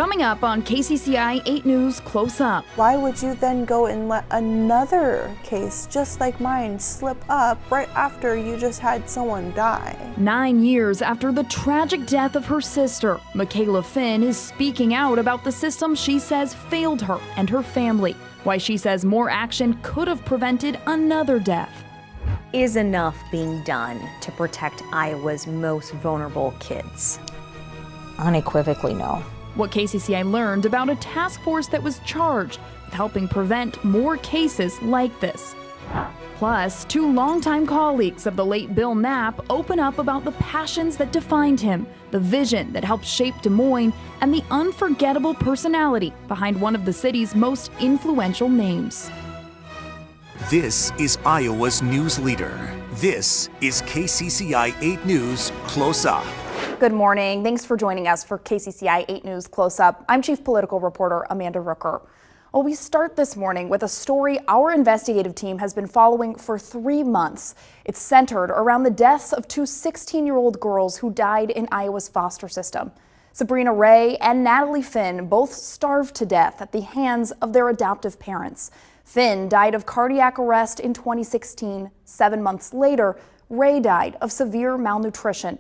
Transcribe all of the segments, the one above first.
Coming up on KCCI 8 News Close Up. Why would you then go and let another case just like mine slip up right after you just had someone die? 9 years after the tragic death of her sister, Michaela Finn is speaking out about the system she says failed her and her family. Why she says more action could have prevented another death. Is enough being done to protect Iowa's most vulnerable kids? Unequivocally, no. What KCCI learned about a task force that was charged with helping prevent more cases like this. Plus, two longtime colleagues of the late Bill Knapp open up about the passions that defined him, the vision that helped shape Des Moines, and the unforgettable personality behind one of the city's most influential names. This is Iowa's news leader. This is KCCI 8 News Close Up. Good morning. Thanks for joining us for KCCI 8 News Close Up. I'm Chief Political Reporter Amanda Rooker. Well, we start this morning with a story our investigative team has been following for 3 months. It's centered around the deaths of two 16-year-old girls who died in Iowa's foster system. Sabrina Ray and Natalie Finn both starved to death at the hands of their adoptive parents. Finn died of cardiac arrest in 2016. 7 months later, Ray died of severe malnutrition.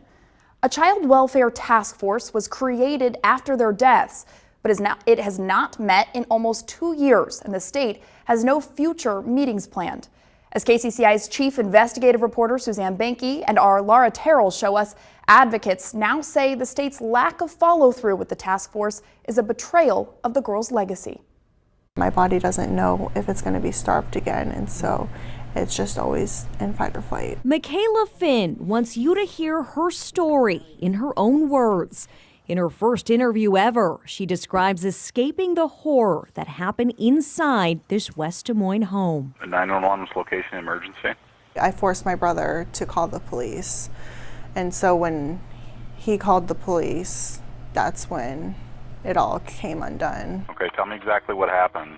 A child welfare task force was created after their deaths, but it has not met in almost 2 years, and the state has no future meetings planned. As KCCI's chief investigative reporter Suzanne Banky and our Laura Terrell show us, advocates now say the state's lack of follow-through with the task force is a betrayal of the girls' legacy. My body doesn't know if it's going to be starved again, and so it's just always in fight or flight. Michaela Finn wants you to hear her story in her own words. In her first interview ever, she describes escaping the horror that happened inside this West Des Moines home. A 911 location emergency. I forced my brother to call the police, and so when he called the police, that's when it all came undone. Okay, tell me exactly what happened.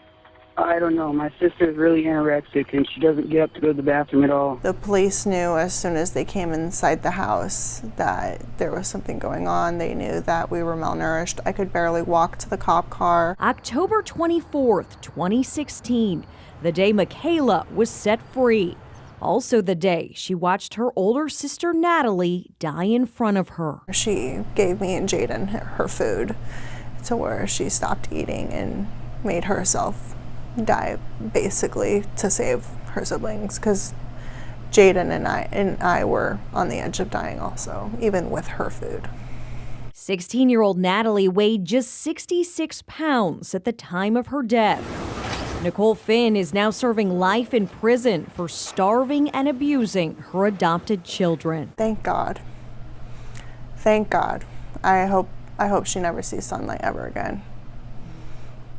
I don't know. My sister's really anorexic and she doesn't get up to go to the bathroom at all. The police knew as soon as they came inside the house that there was something going on. They knew that we were malnourished. I could barely walk to the cop car. October 24th, 2016, the day Michaela was set free. Also the day she watched her older sister Natalie die in front of her. She gave me and Jaden her food to where she stopped eating and made herself die, basically, to save her siblings, because Jaden and I were on the edge of dying also, even with her food. 16-year-old Natalie weighed just 66 pounds at the time of her death. Nicole Finn is now serving life in prison for starving and abusing her adopted children. Thank God. Thank God. I hope she never sees sunlight ever again.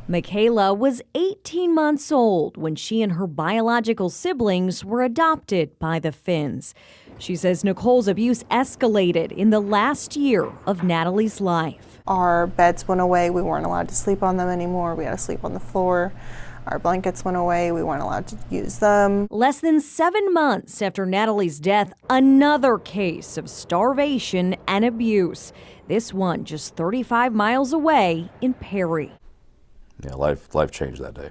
Michaela was 18 months old when she and her biological siblings were adopted by the Finns. She says Nicole's abuse escalated in the last year of Natalie's life. Our beds went away. We weren't allowed to sleep on them anymore. We had to sleep on the floor. Our blankets went away. We weren't allowed to use them. Less than 7 months after Natalie's death, another case of starvation and abuse. This one just 35 miles away in Perry. Yeah, life changed that day.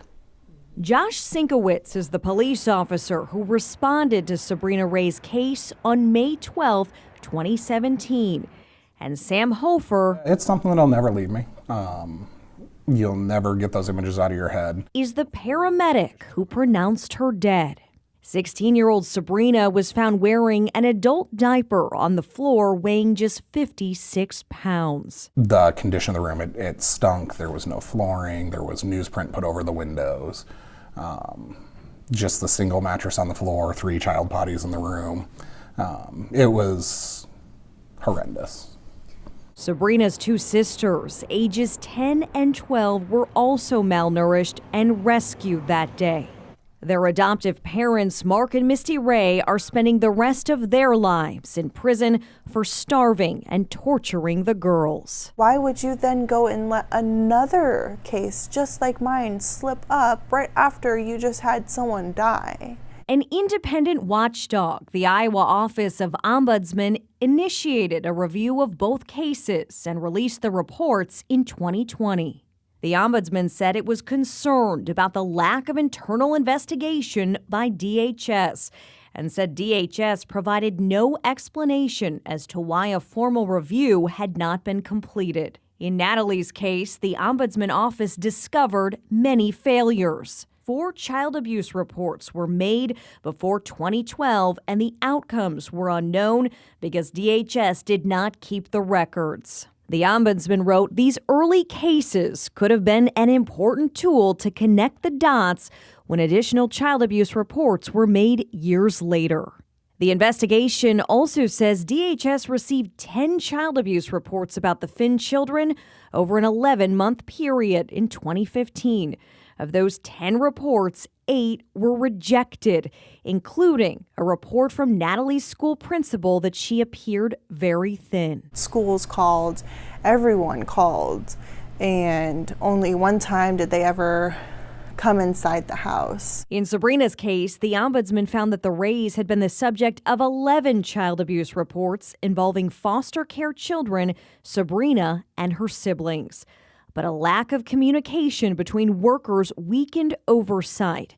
Josh Sinkowitz is the police officer who responded to Sabrina Ray's case on May 12, 2017. And Sam Hofer, it's something that'll never leave me. You'll never get those images out of your head. Is the paramedic who pronounced her dead. 16-year-old Sabrina was found wearing an adult diaper on the floor, weighing just 56 pounds. The condition of the room, it stunk. There was no flooring. There was newsprint put over the windows. Just the single mattress on the floor, 3 child potties in the room. It was horrendous. Sabrina's 2 sisters, ages 10 and 12, were also malnourished and rescued that day. Their adoptive parents, Mark and Misty Ray, are spending the rest of their lives in prison for starving and torturing the girls. Why would you then go and let another case just like mine slip up right after you just had someone die? An independent watchdog, the Iowa Office of Ombudsman, initiated a review of both cases and released the reports in 2020. The Ombudsman said it was concerned about the lack of internal investigation by DHS and said DHS provided no explanation as to why a formal review had not been completed. In Natalie's case, the Ombudsman Office discovered many failures. 4 child abuse reports were made before 2012, and the outcomes were unknown because DHS did not keep the records. The Ombudsman wrote these early cases could have been an important tool to connect the dots when additional child abuse reports were made years later. The investigation also says DHS received 10 child abuse reports about the Finn children over an 11-month period in 2015. Of those 10 reports, 8 were rejected, including a report from Natalie's school principal that she appeared very thin. Schools called, everyone called, and only one time did they ever come inside the house. In Sabrina's case, the Ombudsman found that the Rays had been the subject of 11 child abuse reports involving foster care children, Sabrina, and her siblings. But a lack of communication between workers weakened oversight.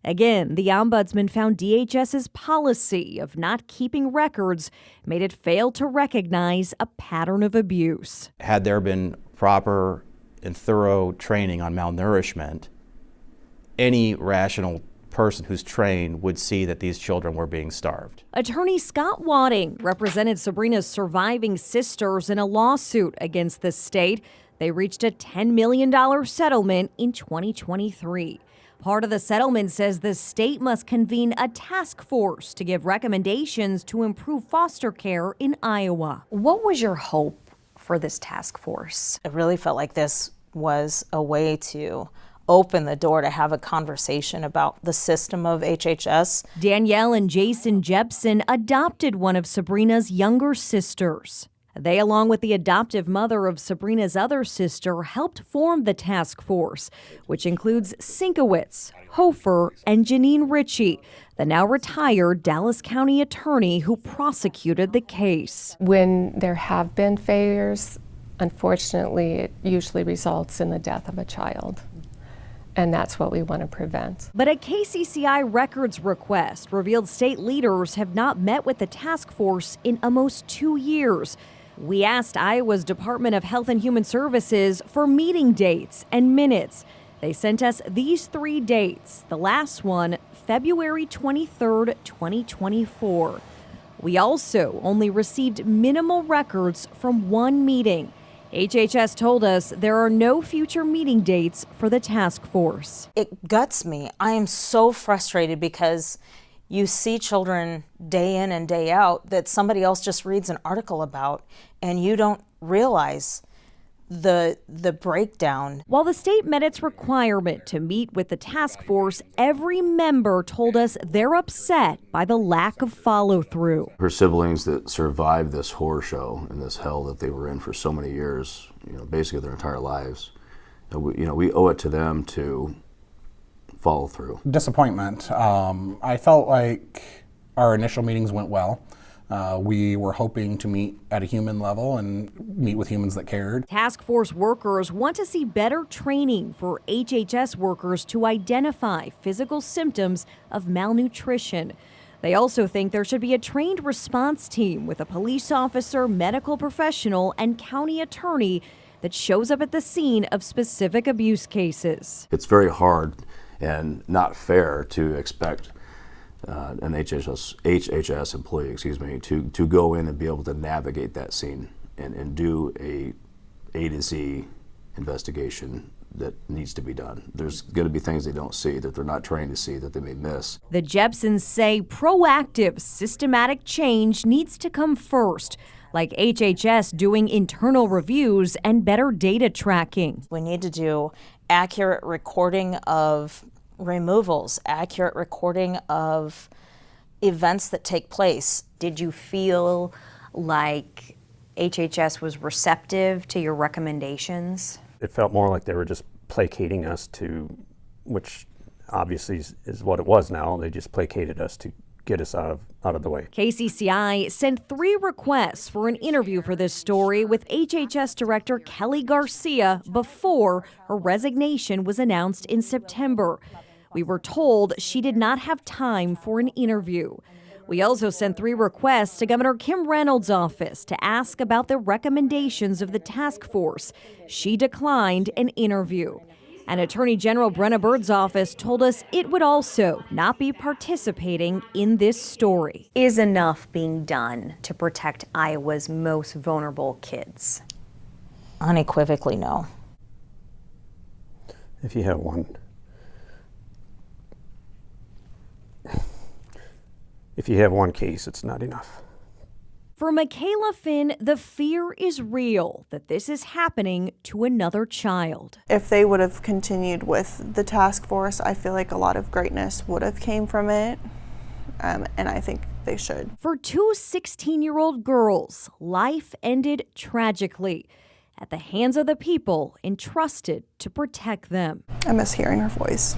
Again, the Ombudsman found DHS's policy of not keeping records made it fail to recognize a pattern of abuse. Had there been proper and thorough training on malnourishment, any rational person who's trained would see that these children were being starved. Attorney Scott Wadding represented Sabrina's surviving sisters in a lawsuit against the state. They reached a $10 million settlement in 2023. Part of the settlement says the state must convene a task force to give recommendations to improve foster care in Iowa. What was your hope for this task force? I really felt like this was a way to open the door to have a conversation about the system of HHS. Danielle and Jason Jepson adopted one of Sabrina's younger sisters. They, along with the adoptive mother of Sabrina's other sister, helped form the task force, which includes Sienkiewicz, Hofer, and Janine Ritchie, the now retired Dallas County attorney who prosecuted the case. When there have been failures, unfortunately, it usually results in the death of a child. And that's what we want to prevent. But a KCCI records request revealed state leaders have not met with the task force in almost 2 years. We asked Iowa's Department of Health and Human Services for meeting dates and minutes. They sent us these 3 dates. The last one, February 23rd, 2024. We also only received minimal records from one meeting. HHS told us there are no future meeting dates for the task force. It guts me. I am so frustrated because you see children day in and day out that somebody else just reads an article about, and you don't realize the breakdown. While the state met its requirement to meet with the task force, every member told us they're upset by the lack of follow-through. Her siblings that survived this horror show and this hell that they were in for so many years, basically their entire lives, we owe it to them to follow through. Disappointment. I felt like our initial meetings went well. We were hoping to meet at a human level and meet with humans that cared. Task force workers want to see better training for HHS workers to identify physical symptoms of malnutrition. They also think there should be a trained response team with a police officer, medical professional, and county attorney that shows up at the scene of specific abuse cases. It's very hard and not fair to expect an HHS employee, to go in and be able to navigate that scene and do A to Z investigation that needs to be done. There's going to be things they don't see, that they're not trained to see, that they may miss. The Jepsons say proactive, systematic change needs to come first, like HHS doing internal reviews and better data tracking. We need to do accurate recording of removals, accurate recording of events that take place. Did you feel like HHS was receptive to your recommendations? It felt more like they were just placating us to, which obviously is what it was now. They just placated us to get us out of the way. KCCI sent 3 requests for an interview for this story with HHS Director Kelly Garcia before her resignation was announced in September. We were told she did not have time for an interview. We also sent 3 requests to Governor Kim Reynolds' office to ask about the recommendations of the task force. She declined an interview. And Attorney General Brenna Bird's office told us it would also not be participating in this story. Is enough being done to protect Iowa's most vulnerable kids? Unequivocally, no. If you have one case, it's not enough. For Michaela Finn, the fear is real that this is happening to another child. If they would have continued with the task force, I feel like a lot of greatness would have came from it, and I think they should. For 2 16-year-old girls, life ended tragically at the hands of the people entrusted to protect them. I miss hearing her voice.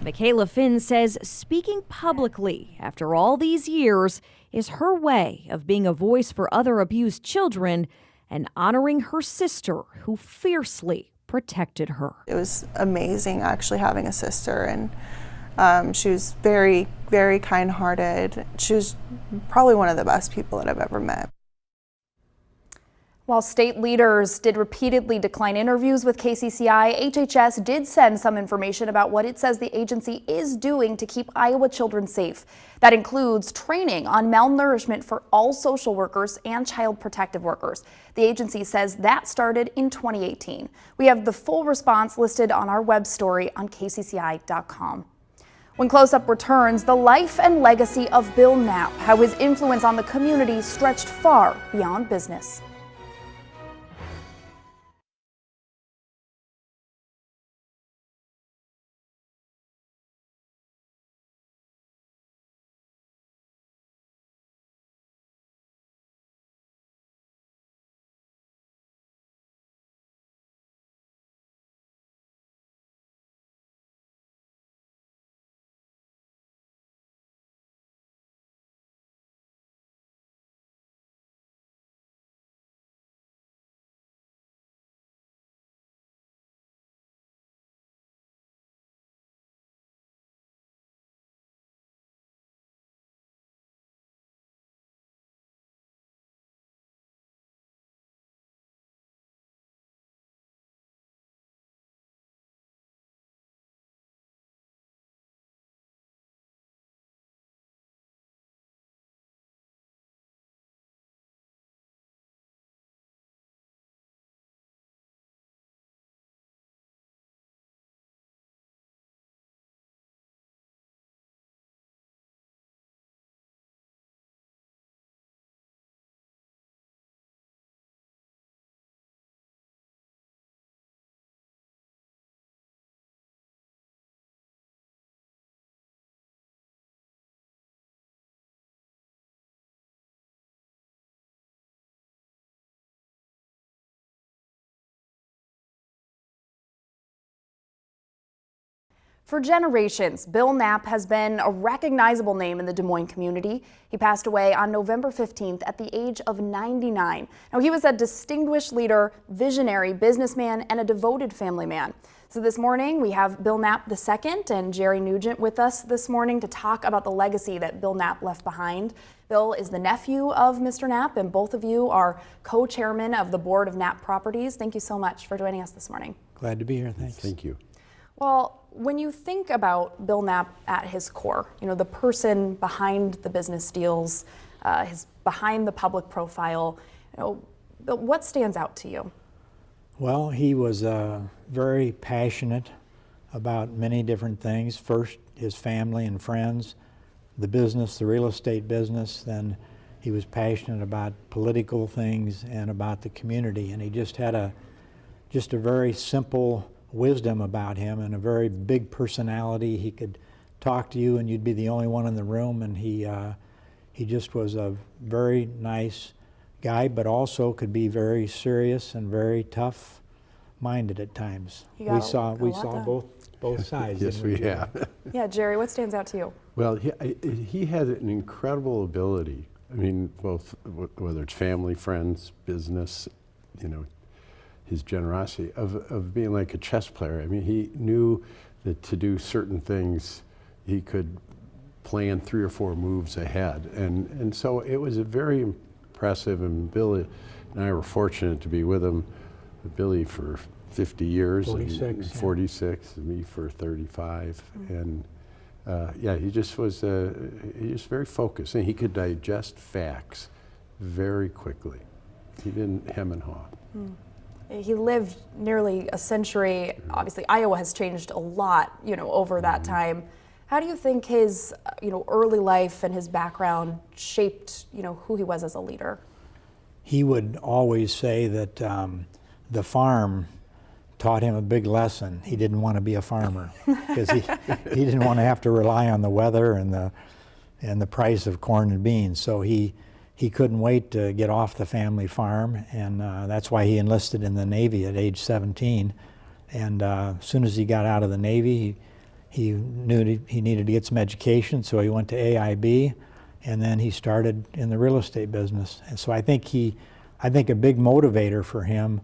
Michaela Finn says speaking publicly after all these years is her way of being a voice for other abused children and honoring her sister who fiercely protected her. It was amazing actually having a sister, and she was very, very kind-hearted. She was probably one of the best people that I've ever met. While state leaders did repeatedly decline interviews with KCCI, HHS did send some information about what it says the agency is doing to keep Iowa children safe. That includes training on malnourishment for all social workers and child protective workers. The agency says that started in 2018. We have the full response listed on our web story on kcci.com. When Close Up returns, the life and legacy of Bill Knapp, how his influence on the community stretched far beyond business. For generations, Bill Knapp has been a recognizable name in the Des Moines community. He passed away on November 15th at the age of 99. Now, he was a distinguished leader, visionary businessman, and a devoted family man. So this morning, we have Bill Knapp II and Jerry Nugent with us this morning to talk about the legacy that Bill Knapp left behind. Bill is the nephew of Mr. Knapp, and both of you are co-chairman of the board of Knapp Properties. Thank you so much for joining us this morning. Glad to be here, thanks. Thank you. Well, when you think about Bill Knapp at his core, you know, the person behind the business deals, behind the public profile, you know, what stands out to you? Well, he was very passionate about many different things. First, his family and friends, the business, the real estate business. Then he was passionate about political things and about the community. And he just had a very simple wisdom about him and a very big personality. He could talk to you and you'd be the only one in the room, and he just was a very nice guy, but also could be very serious and very tough. minded at times. You We got saw a lot done. both sides. Yes, didn't we Jerry? have. Yeah, Jerry, what stands out to you? Well, he had an incredible ability. I mean, both whether it's family, friends, business, you know, his generosity of being like a chess player. I mean, he knew that to do certain things, he could plan 3 or 4 moves ahead, and so it was a very impressive. And Billy and I were fortunate to be with him, Billy for 50 years, 46, and yeah. 46, and me for 35, and. Yeah, he just was very focused, and he could digest facts very quickly. He didn't hem and haw. He lived nearly a century. Obviously, Iowa has changed a lot, over that time. How do you think his, early life and his background shaped, who he was as a leader? He would always say that the farm taught him a big lesson. He didn't want to be a farmer because he didn't want to have to rely on the weather and the price of corn and beans. So he couldn't wait to get off the family farm, and that's why he enlisted in the Navy at age 17. And as soon as he got out of the Navy, he knew he needed to get some education, so he went to AIB, and then he started in the real estate business. And so I think a big motivator for him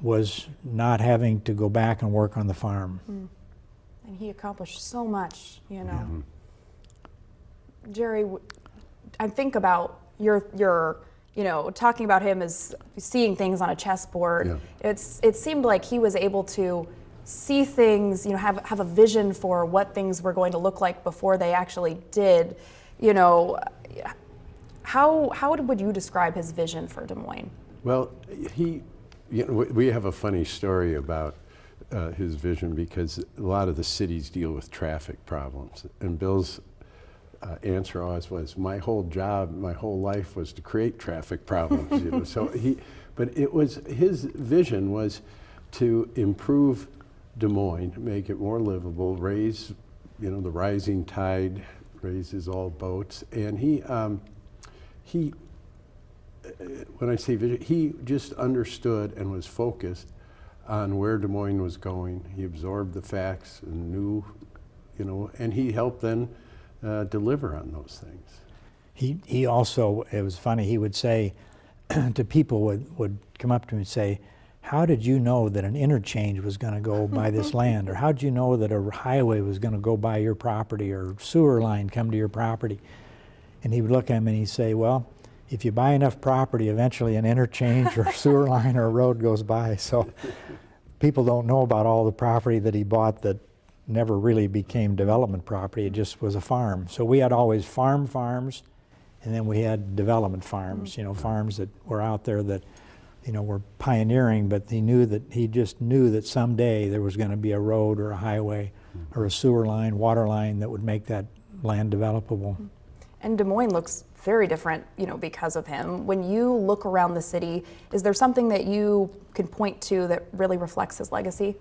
was not having to go back and work on the farm. And he accomplished so much, Jerry, I think about your talking about him as seeing things on a chessboard. Yeah. It seemed like he was able to see things, have a vision for what things were going to look like before they actually did. How would you describe his vision for Des Moines? Well, we have a funny story about his vision because a lot of the cities deal with traffic problems, and Bill's answer always was, "My whole job, my whole life was to create traffic problems." So but it was his vision was to improve Des Moines, make it more livable, raise, the rising tide raises all boats, and he. When I say vision, he just understood and was focused on where Des Moines was going. He absorbed the facts and knew, and he helped then deliver on those things. He also, it was funny, he would say to people would come up to him and say, "How did you know that an interchange was going to go by this land? Or how did you know that a highway was going to go by your property or sewer line come to your property?" And he would look at him and he'd say, "Well, if you buy enough property, eventually an interchange or sewer line or a road goes by." So people don't know about all the property that he bought that never really became development property. It just was a farm. So we had always farms, and then we had development farms, farms that were out there that, were pioneering, but he just knew that someday there was going to be a road or a highway or a sewer line, water line that would make that land developable. And Des Moines looks very different, because of him. When you look around the city, is there something that you can point to that really reflects his legacy?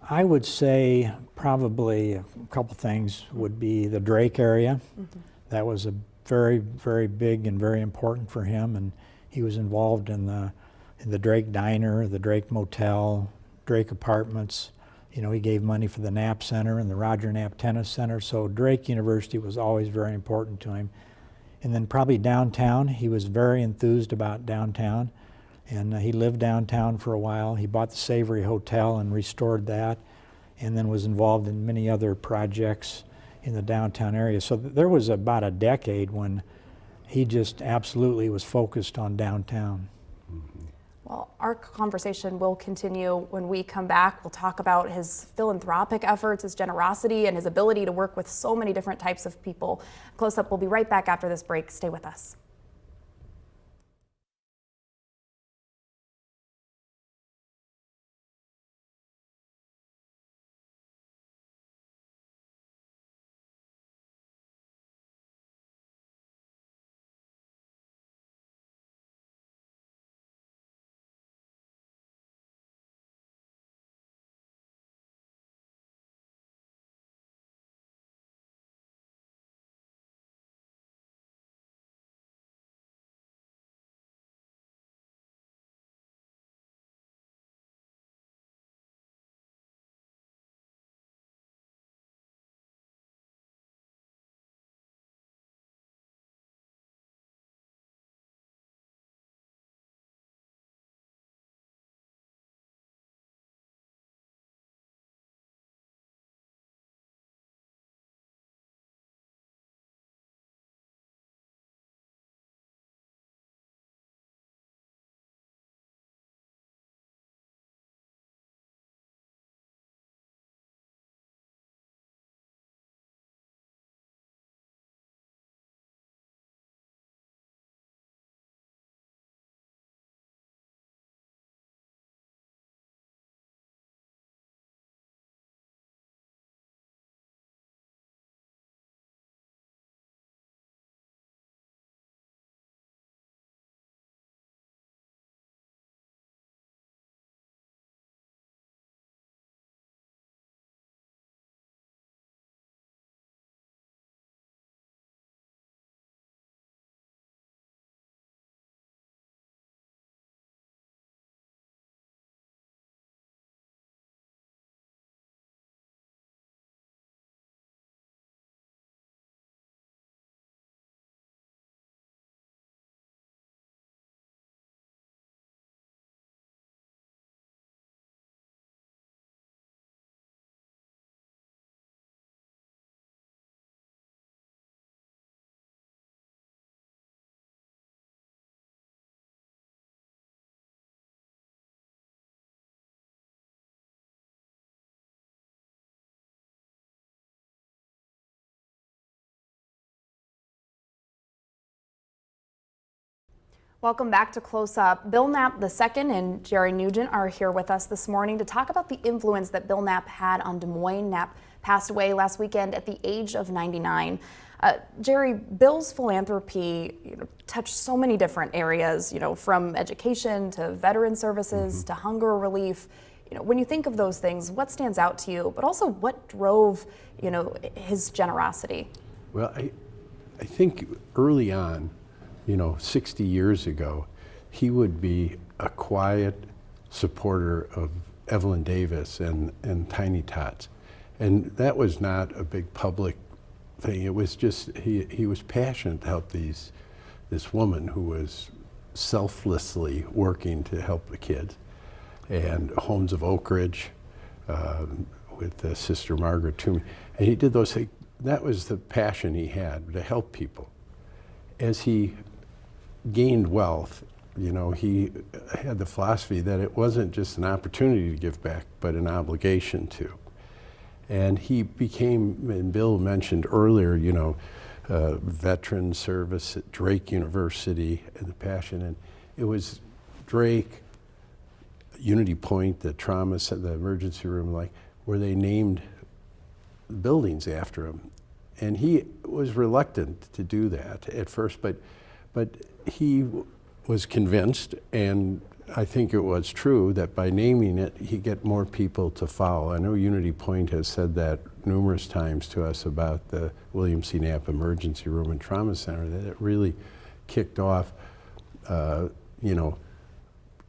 I would say probably a couple things would be the Drake area. That was a very, very big and very important for him, and he was involved in the Drake Diner, the Drake Motel, Drake Apartments. He gave money for the Knapp Center and the Roger Knapp Tennis Center, so Drake University was always very important to him. And then probably downtown, he was very enthused about downtown, and he lived downtown for a while. He bought the Savory Hotel and restored that, and then was involved in many other projects in the downtown area. So there was about a decade when he just absolutely was focused on downtown. Well, our conversation will continue when we come back. We'll talk about his philanthropic efforts, his generosity, and his ability to work with so many different types of people. Close Up will be right back after this break. Stay with us. Welcome back to Close Up. Bill Knapp II and Jerry Nugent are here with us this morning to talk about the influence that Bill Knapp had on Des Moines. Knapp passed away last weekend at the age of 99. Jerry, Bill's philanthropy touched so many different areas, from education to veteran services to hunger relief. When you think of those things, what stands out to you, but also what drove, his generosity? Well, I think early on, 60 years ago, he would be a quiet supporter of Evelyn Davis and Tiny Tots. And that was not a big public thing. It was just, he was passionate to help this woman who was selflessly working to help the kids. And Homes of Oak Ridge with Sister Margaret Toomey. And he did those things. That was the passion he had, to help people. As he gained wealth, he had the philosophy that it wasn't just an opportunity to give back, but an obligation to. And he became, and Bill mentioned earlier, veteran service at Drake University and the passion. And it was Drake, Unity Point, the trauma center, the emergency room, where they named buildings after him. And he was reluctant to do that at first, but he was convinced, and I think it was true, that by naming it, he'd get more people to follow. I know Unity Point has said that numerous times to us about the William C. Knapp Emergency Room and Trauma Center, that it really kicked off,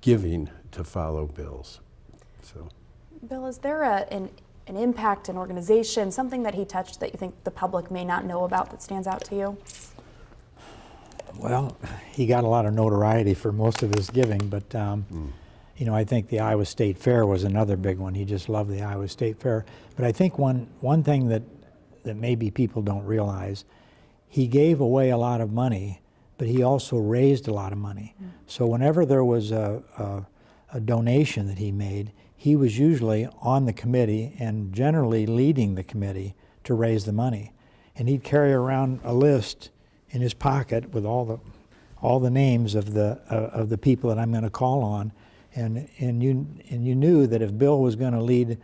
giving to follow Bill's. So, Bill, is there an impact, an organization, something that he touched that you think the public may not know about that stands out to you? Well, he got a lot of notoriety for most of his giving, but I think the Iowa State Fair was another big one. He just loved the Iowa State Fair. But I think one thing that maybe people don't realize, he gave away a lot of money, but he also raised a lot of money. So whenever there was a donation that he made, he was usually on the committee and generally leading the committee to raise the money. And he'd carry around a list in his pocket with all the names of the people that I'm going to call on, and you knew that if Bill was going to lead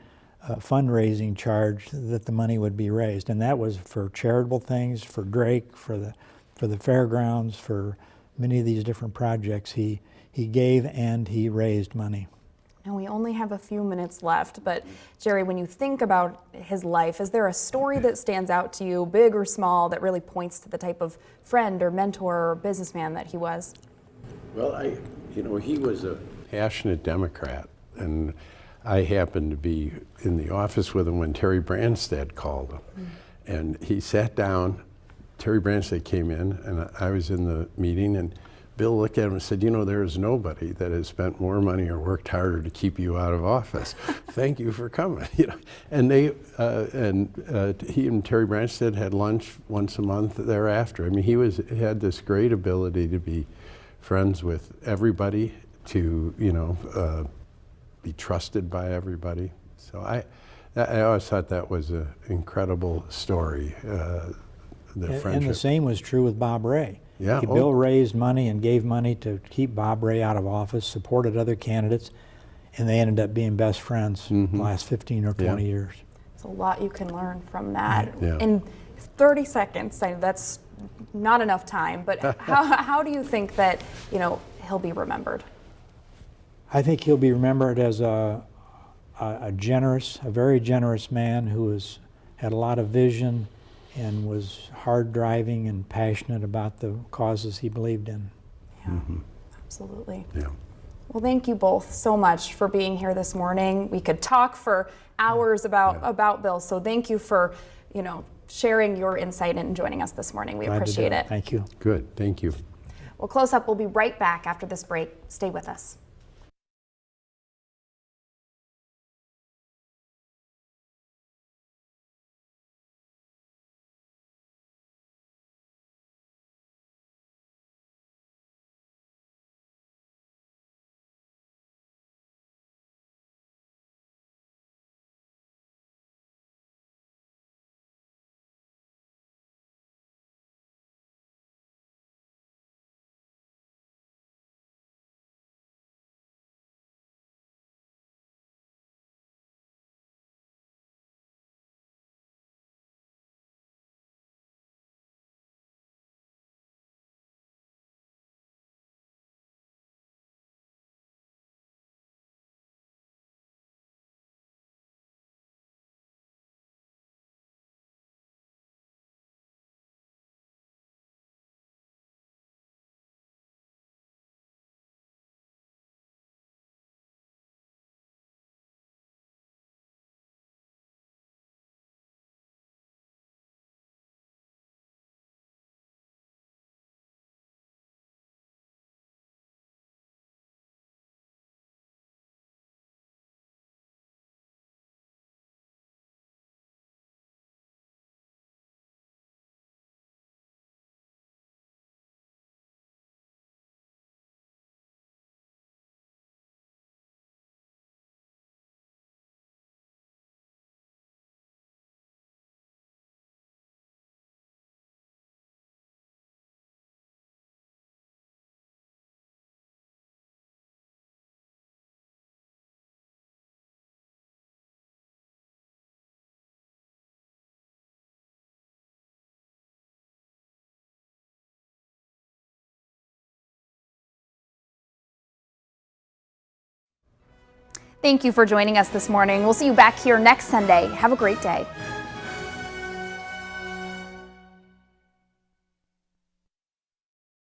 a fundraising charge, that the money would be raised, and that was for charitable things, for Drake, for the fairgrounds, for many of these different projects. He gave and he raised money. And we only have a few minutes left, but Jerry, when you think about his life, is there a story that stands out to you, big or small, that really points to the type of friend or mentor or businessman that he was? Well, he was a passionate Democrat, and I happened to be in the office with him when Terry Branstad called him. And he sat down, Terry Branstad came in, and I was in the meeting, and Bill looked at him and said, there is nobody that has spent more money or worked harder to keep you out of office. Thank you for coming. And he and Terry Branstad had lunch once a month thereafter. I mean, he had this great ability to be friends with everybody, to be trusted by everybody. So I always thought that was an incredible story. And the same was true with Bob Ray. Yeah. Bill raised money and gave money to keep Bob Ray out of office, supported other candidates, and they ended up being best friends the last 15 or 20 years. There's a lot you can learn from that. Yeah. In 30 seconds, I know that's not enough time, but how do you think that he'll be remembered? I think he'll be remembered as a very generous man who had a lot of vision and was hard driving and passionate about the causes he believed in. Yeah, absolutely. Yeah. Well, thank you both so much for being here this morning. We could talk for hours about Bill, so thank you for sharing your insight and joining us this morning. We appreciate it. Thank you. Good, thank you. Well, Close Up will be right back after this break. Stay with us. Thank you for joining us this morning. We'll see you back here next Sunday. Have a great day.